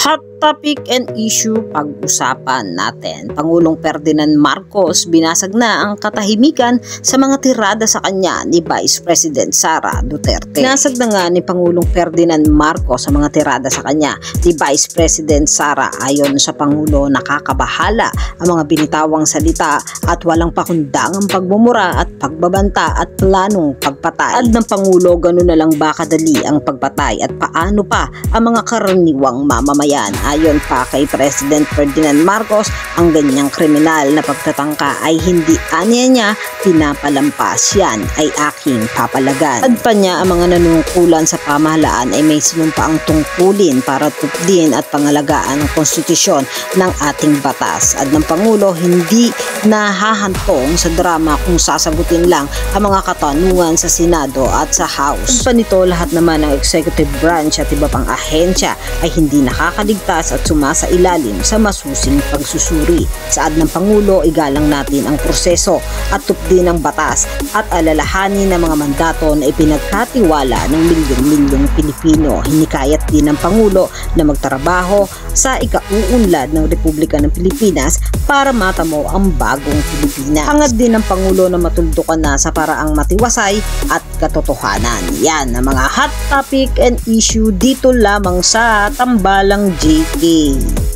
hot topic and issue pag-usapan natin. Pangulong Ferdinand Marcos binasag na ang katahimikan sa mga tirada sa kanya ni Vice President Sara Duterte. Binasag na nga ni Pangulong Ferdinand Marcos sa mga tirada sa kanya ni Vice President Sara. Ayon sa Pangulo, nakakabahala ang mga binitawang salita at walang pakundangang pagmumura at pagbabanta at planong pagpatay. Ad ng Pangulo, gano'n na lang ba kadali ang pagpatay at paano pa ang mga karaniwang mamamayan? Ayon pa kay President Ferdinand Marcos, ang ganyang kriminal na pagtatangka ay hindi anya niya pinapalampas. Yan ay aking papalagan. Ad pa niya, ang mga nanunungkulan sa pamahalaan ay may sinumpaang tungkulin para tupdin at pangalagaan ang konstitusyon ng ating batas. Ad ng Pangulo, hindi nahahantong sa drama kung sasagutin lang ang mga katanungan sa Senado at sa House. Ad pa nito, lahat naman ng executive branch at iba pang ahensya ay hindi nakakaligtas at sumasailalim sa masusing pagsusuri. Saad ng Pangulo, igalang natin ang proseso at tupdin ang batas at alalahanin ng mga mandato na ipinagkatiwala ng milyong-milyong Pilipino. Hinikayat din ng Pangulo na magtrabaho sa ikauunlad ng Republika ng Pilipinas para matamo ang bagong Pilipinas. Hangad din ng Pangulo na matuldukan na sa paraang matiwasay at katotohanan. Yan ang mga hot topic and issue dito lamang sa Tambalang JK.